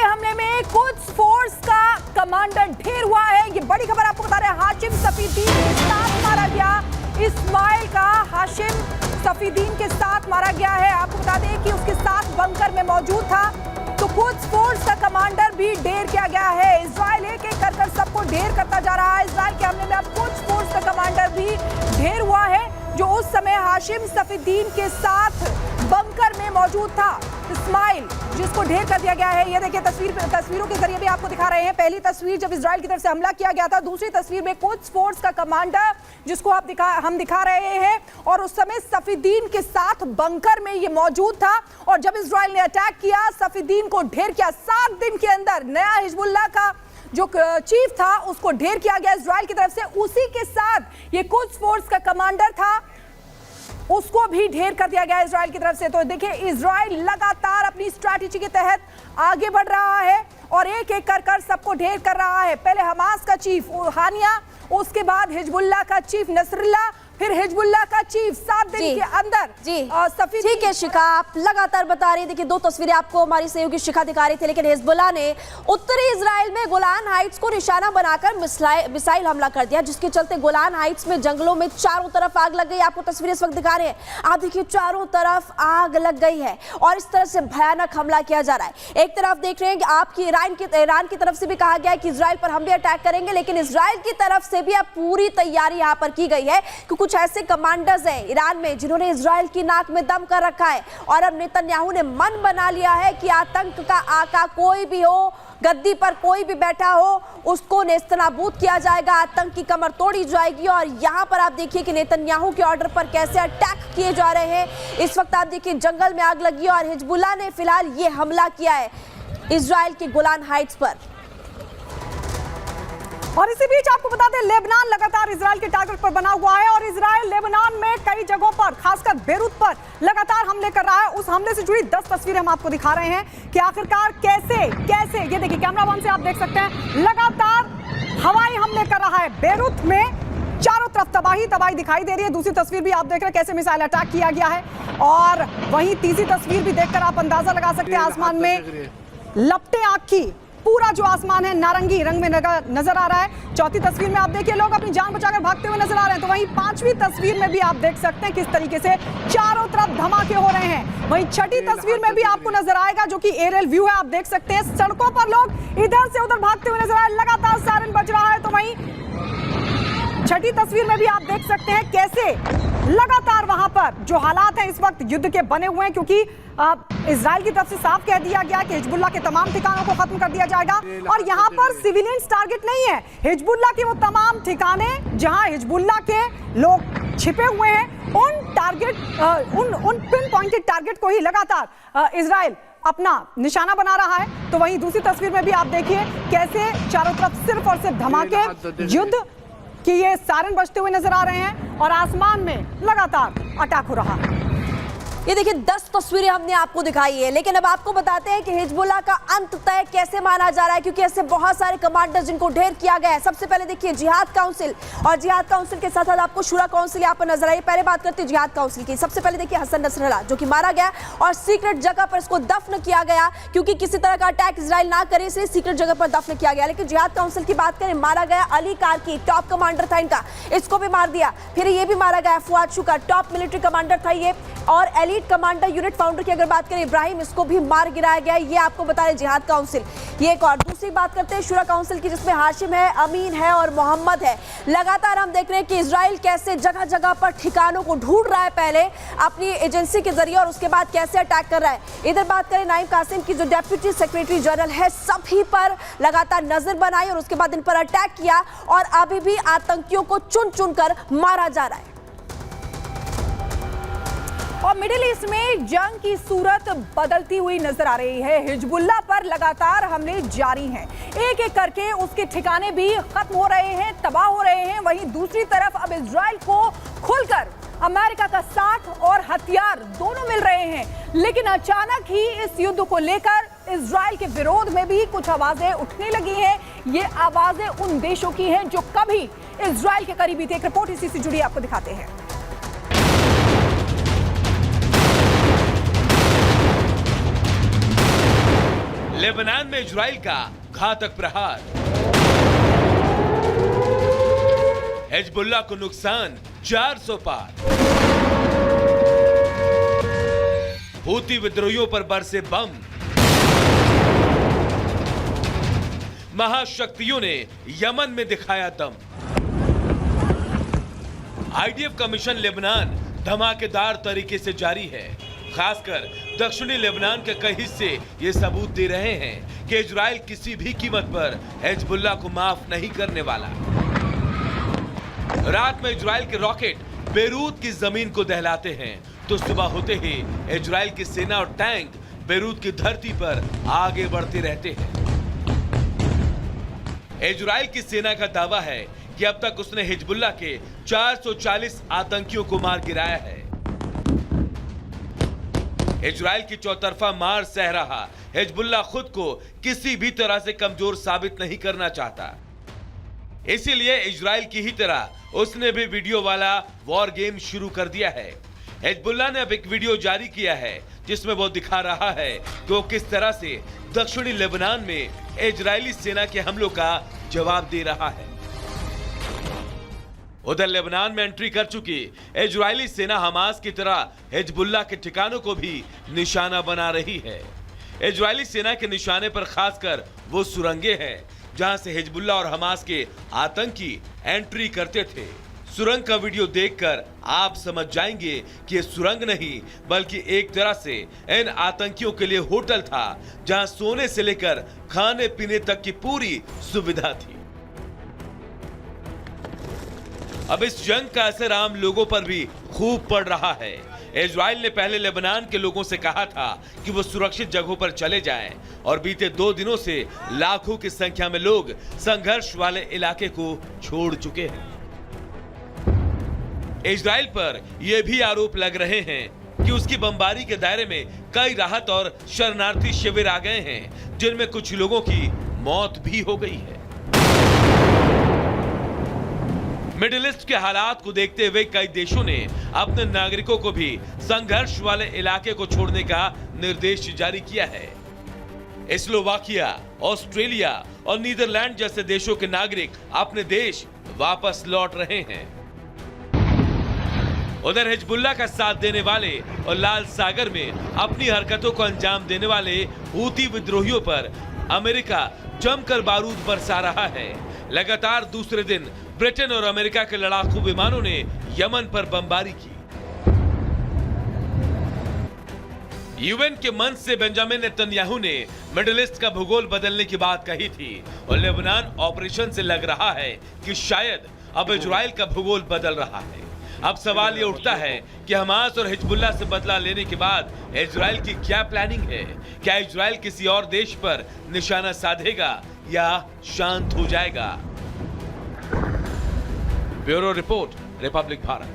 हमले में Quds force का कमांडर ढेर हुआ है। ये बड़ी खबर आपको बता रहे हैं। हाशिम सफीदीन के साथ मारा गया। इस्माइल का हाशिम सफीदीन के साथ मारा गया है। आपको बता दें कि उसके साथ बंकर में मौजूद था। तो कुद्स फोर्स का कमांडर भी ढेर किया गया है। इजराइल एक एक कर सबको ढेर करता जा रहा है। इजराइल के हमले में अब कुद्स फोर्स का कमांडर भी ढेर हुआ है, जो उस समय हाशिम सफीदीन के साथ बंकर में मौजूद था। इस्माइल जिसको ढेर कर दिया गया है। ये देखिए तस्वीरों के जरिए भी आपको दिखा रहे हैं। पहली तस्वीर जब इजराइल की तरफ से हमला किया गया था, दूसरी तस्वीर में कुद्स फोर्स का कमांडर जिसको हम दिखा रहे हैं, और उस समय सफीदीन के साथ बंकर में ये मौजूद था। और जब इजराइल ने अटैक किया, सफीदीन को ढेर किया। 7 दिन के अंदर नया हिजबुल्लाह का जो चीफ था उसको ढेर किया गया इजराइल की तरफ से। उसी के साथ ये कुद्स फोर्स का कमांडर था, उसको भी ढेर कर दिया गया इजराइल की तरफ से। तो देखिए इजराइल लगातार अपनी स्ट्रैटेजी के तहत आगे बढ़ रहा है और एक एक कर सबको ढेर कर रहा है। पहले हमास का चीफ हानिया, उसके बाद हिजबुल्लाह का चीफ नसरुल्लाह, फिर हिजबुल्लाह का चीफ। 7 दिन के अंदर जी ठीक है शिखा, आप लगातार बता रही। देखिए 2 तस्वीरें आपको हमारी सहयोगी शिखा दिखा रही थी, लेकिन हिजबुल्लाह ने उत्तरी इजराइल में गोलान हाइट्स को निशाना बनाकर मिसाइल हमला कर दिया, जिसके चलते गोलान हाइट्स में जंगलों में चारों तरफ आग लग गई। आपको तस्वीरें इस वक्त दिखा रहे हैं। आप देखिए चारों तरफ आग लग गई है और इस तरह से भयानक हमला किया जा रहा है। एक तरफ देख रहे हैं कि आपकी ईरान की तरफ से भी कहा गया है कि इजराइल पर हम भी अटैक करेंगे, लेकिन इजराइल की तरफ से भी अब पूरी तैयारी यहाँ पर की गई है कि कुछ ऐसे कमांडर्स हैं ईरान में जिन्होंने इजराइल की नाक में दम कर रखा है। और अब नेतन्याहू ने मन बना लिया है कि आतंक का आका कोई भी हो, गद्दी पर कोई भी बैठा हो, उसको नेस्तनाबूद किया जाएगा, आतंक की कमर तोड़ी जाएगी। और यहाँ पर आप देखिए कि नेतन्याहू के ऑर्डर पर कैसे अटैक किए जा रहे हैं। इस वक्त आप देखिए जंगल में आग लगी और हिजबुल्लाह ने फिलहाल ये हमला किया है इजराइल के गोलान हाइट्स पर। और इसी बीच आपको बता दें लेबनान लगातार इजराइल के टारगेट पर बना हुआ है और इजराइल लेबनान में कई जगहों पर, खासकर बेरूत पर लगातार हमले कर रहा है। उस हमले से जुड़ी 10 तस्वीरें हम आपको दिखा रहे हैं कि आखिरकार कैसे ये देखिए कैमरा वन से आप देख सकते हैं, लगातार हवाई हमले कर रहा है। बेरूत में चारों तरफ तबाही दिखाई दे रही है। दूसरी तस्वीर भी आप देख रहे हैं कैसे मिसाइल अटैक किया गया है। और वहीं तीसरी तस्वीर भी देखकर आप अंदाजा लगा सकते हैं, आसमान में लपटे आग की, पूरा जो आसमान है नारंगी रंग में नजर आ रहा है। चौथी तस्वीर में आप देखिए लोग अपनी जान बचाकर भागते हुए नजर आ रहे हैं। तो वहीं 5वीं तस्वीर में भी आप देख सकते हैं किस तरीके से चारों तरफ धमाके हो रहे हैं। वहीं छठी तस्वीर में भी आपको नजर आएगा, जो कि एरियल व्यू है, आप देख सकते हैं सड़कों पर लोग इधर से उधर भागते हुए नजर आ रहे हैं, लगातार सायरन बज रहा है। तो वहीं छठी तस्वीर में भी आप देख सकते हैं कैसे लगातार वहां पर जो हालात हैं इस वक्त युद्ध के बने हुए हैं, क्योंकि इजराइल की तरफ से साफ कह दिया गया कि हिजबुल्लाह के तमाम ठिकानों को खत्म कर दिया जाएगा। और यहां पर सिविलियंस टारगेट नहीं है, हिजबुल्लाह के वो तमाम ठिकाने जहां हिजबुल्लाह के लोग छिपे हुए हैं, उन पिन पॉइंटेड टारगेट को ही लगातार इजराइल अपना निशाना बना रहा है। तो वहीं दूसरी तस्वीर में भी आप देखिए कैसे चारों तरफ सिर्फ और सिर्फ धमाके, युद्ध कि ये सायरन बजते हुए नजर आ रहे हैं और आसमान में लगातार अटैक हो रहा है। ये देखिए 10 तस्वीरें हमने आपको दिखाई है, लेकिन अब आपको बताते हैं कि हिजबुल्लाह का अंत तय कैसे माना जा रहा है, क्योंकि ऐसे बहुत सारे कमांडर जिनको ढेर किया गया है। सबसे पहले देखिए जिहाद काउंसिल, और जिहाद काउंसिल के साथ साथ आपको शूरा काउंसिल यहाँ पर नजर आई। पहले बात करते हैं जिहाद काउंसिल की। सबसे पहले देखिए हसन नसरल्लाह जो कि मारा गया और सीक्रेट जगह पर इसको दफन किया गया, क्योंकि किसी तरह का अटैक इजराइल ना करे इसलिए सीक्रेट जगह पर दफन किया गया। लेकिन जिहाद काउंसिल की बात करें, मारा गया अली कारकी, टॉप कमांडर था इनका, इसको भी मार दिया। फिर ये भी मारा गया फुआद शुक्र, टॉप मिलिट्री कमांडर था ये। और एलीट कमांडर यूनिट फाउंडर की अगर बात करें इब्राहिम, इसको भी मार गिराया गया। ये आपको बता रहे जिहाद काउंसिल। ये एक और दूसरी बात करते हैं शूरा काउंसिल की, जिसमें हाशिम है, अमीन है और मोहम्मद है। लगातार हम देख रहे हैं कि इजराइल कैसे जगह जगह पर ठिकानों को ढूंढ रहा है, पहले अपनी एजेंसी के जरिए और उसके बाद कैसे अटैक कर रहा है। इधर बात करें नाइम कासिम की, जो डेप्यूटी सेक्रेटरी जनरल है, सभी पर लगातार नजर बनाई और उसके बाद इन पर अटैक किया और अभी भी आतंकियों को चुन चुन कर मारा जा रहा है। और मिडिल ईस्ट में जंग की सूरत बदलती हुई नजर आ रही है। हिजबुल्लाह पर लगातार हमले जारी हैं, एक एक करके उसके ठिकाने भी खत्म हो रहे हैं, तबाह हो रहे हैं। वहीं दूसरी तरफ अब इजराइल को खुलकर अमेरिका का साथ और हथियार दोनों मिल रहे हैं। लेकिन अचानक ही इस युद्ध को लेकर इजराइल के विरोध में भी कुछ आवाजें उठने लगी हैं। ये आवाजें उन देशों की हैं जो कभी इजराइल के करीबी थे। एक रिपोर्ट इसी से जुड़ी आपको दिखाते हैं। लेबनान में इजराइल का घातक प्रहार, हिजबुल्लाह को नुकसान 400 पार, हूती विद्रोहियों पर बरसे बम, महाशक्तियों ने यमन में दिखाया दम, आईडीएफ का मिशन लेबनान धमाकेदार तरीके से जारी है। खासकर दक्षिणी लेबनान के कई हिस्से ये सबूत दे रहे हैं कि इजराइल किसी भी कीमत पर हिजबुल्लाह को माफ नहीं करने वाला। रात में इजराइल के रॉकेट बेरूत की जमीन को दहलाते हैं तो सुबह होते ही इजराइल की सेना और टैंक बेरूत की धरती पर आगे बढ़ते रहते हैं। इजराइल की सेना का दावा है कि अब तक उसने हिजबुल्लाह के 440 आतंकियों को मार गिराया है। इजराइल की चौतरफा मार सह रहा हिजबुल्लाह खुद को किसी भी तरह से कमजोर साबित नहीं करना चाहता, इसीलिए इजराइल की ही तरह उसने भी वीडियो वाला वॉर गेम शुरू कर दिया है। हिजबुल्लाह ने अब एक वीडियो जारी किया है जिसमें वो दिखा रहा है कि वो किस तरह से दक्षिणी लेबनान में इजरायली सेना के हमलों का जवाब दे रहा है। उधर लेबनान में एंट्री कर चुकी इजरायली सेना हमास की तरह हिजबुल्लाह के ठिकानों को भी निशाना बना रही है। इजरायली सेना के निशाने पर खासकर वो सुरंगें हैं जहां से हिजबुल्लाह और हमास के आतंकी एंट्री करते थे। सुरंग का वीडियो देखकर आप समझ जाएंगे कि ये सुरंग नहीं बल्कि एक तरह से इन आतंकियों के लिए होटल था जहां सोने से लेकर खाने पीने तक की पूरी सुविधा थी। अब इस जंग का असर आम लोगों पर भी खूब पड़ रहा है। इजराइल ने पहले लेबनान के लोगों से कहा था कि वो सुरक्षित जगहों पर चले जाएं और बीते 2 दिनों से लाखों की संख्या में लोग संघर्ष वाले इलाके को छोड़ चुके हैं। इजराइल पर यह भी आरोप लग रहे हैं कि उसकी बमबारी के दायरे में कई राहत और शरणार्थी शिविर आ गए हैं जिनमें कुछ लोगों की मौत भी हो गई है। मिडिल ईस्ट के हालात को देखते हुए कई देशों ने अपने नागरिकों को भी संघर्ष वाले इलाके को छोड़ने का निर्देश जारी किया है। स्लोवाकिया, ऑस्ट्रेलिया और नीदरलैंड जैसे देशों के नागरिक अपने देश वापस लौट रहे हैं। उधर हिजबुल्लाह का साथ देने वाले और लाल सागर में अपनी हरकतों को अंजाम देने वाले हूती विद्रोहियों पर अमेरिका जमकर बारूद बरसा रहा है। लगातार दूसरे दिन ब्रिटेन और अमेरिका के लड़ाकू विमानों ने यमन पर बमबारी की। यूएन के मंच से बेंजामिन नेतन्याहू ने मिडिल ईस्ट का भूगोल बदलने की बात कही थी और लेबनान ऑपरेशन से लग रहा है कि शायद अब इजराइल का भूगोल बदल रहा है। अब सवाल ये उठता है कि हमास और हिजबुल्लाह से बदला लेने के बाद इजराइल की क्या प्लानिंग है? क्या इजराइल किसी और देश पर निशाना साधेगा या शांत हो जाएगा? Bureau report, Republic Bharat.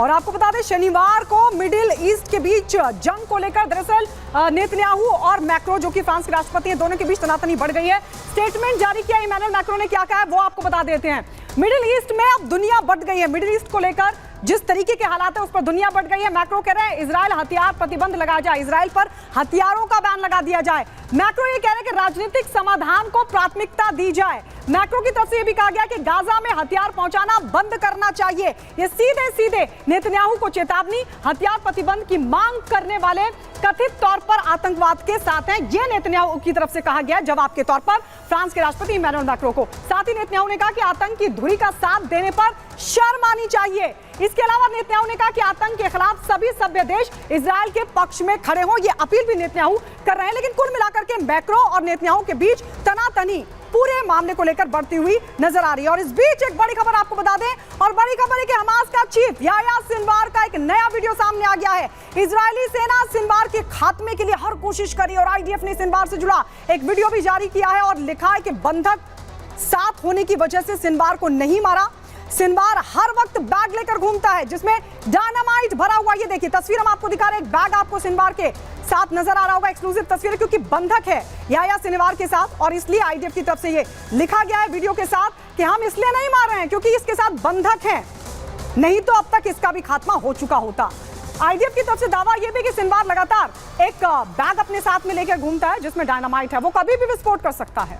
और आपको बता दें शनिवार को मिडिल ईस्ट के बीच जंग को लेकर दरअसल नेतन्याहू और मैक्रो जो कि फ्रांस के राष्ट्रपति हैं दोनों के बीच तनातनी बढ़ गई है। स्टेटमेंट जारी किया इमैनुअल मैक्रो ने, क्या कहा है वो आपको बता देते हैं। मिडिल ईस्ट में अब दुनिया बढ़ गई है। मिडिल ईस्ट को लेकर जिस तरीके के हालात है उस पर दुनिया बढ़ गई है। मैक्रो कह रहे हैं इजराइल हथियार प्रतिबंध लगाया जाए, इजराइल पर हथियारों का बैन लगा दिया जाए। मैक्रो ये कह रहे हैं कि राजनीतिक समाधान को प्राथमिकता दी जाए। मैक्रो की तरफ से यह भी कहा गया कि गाजा में हथियार पहुंचाना बंद करना चाहिए। ये सीधे सीधे नेतन्याहू को चेतावनी, हथियार प्रतिबंध की मांग करने वाले कथित तौर पर आतंकवाद के साथ हैं, ये नेतन्याहू की तरफ से कहा गया जवाब के तौर पर फ्रांस के राष्ट्रपति इमैनुअल मैक्रो को। साथ ही नेतन्याहू ने कहा कि आतंक की धुरी का साथ देने पर शर्म आनी चाहिए। इसके अलावा नेतन्याहू ने कहा कि आतंक के खिलाफ सभी सभ्य देश इजराइल के पक्ष में खड़े हों, ये अपील भी नेतन्याहू कर रहे हैं। लेकिन कुल मिलाकर के मैक्रो और नेतन्याहू के बीच तनातनी पूरे मामले को लेकर बढ़ती हुई नजर आ रही है। और इस बीच एक बड़ी खबर आपको बता दें, और बड़ी खबर है कि हमास का चीफ याह्या सिनवार का एक नया वीडियो सामने आ गया है। इजरायली सेना सिनवार के खात्मे के लिए हर कोशिश करी और आईडीएफ ने सिनवार से जुड़ा एक वीडियो भी जारी किया है और लिखा है कि बंधक साथ होने की वजह से सिनवार को नहीं मारा। सिनवार हर वक्त बैग लेकर घूमता है जिसमें डायनामाइट भरा हुआ। ये देखिए तस्वीर हम आपको दिखा रहे हैं, एक बैग आपको सिनवार के साथ नजर आ रहा होगा। एक्सक्लूसिव तस्वीर क्योंकि बंधक है याह्या सिनवार के साथ और इसलिए आईडीएफ की तरफ से ये लिखा गया है वीडियो के साथ कि हम इसलिए नहीं मार रहे हैं क्योंकि इसके साथ बंधक है, नहीं तो अब तक इसका भी खात्मा हो चुका होता। आईडीएफ की तरफ से दावा यह भी कि सिनवार लगातार एक बैग अपने साथ में लेकर घूमता है जिसमें डायनामाइट है, वो कभी भी विस्फोट कर सकता है।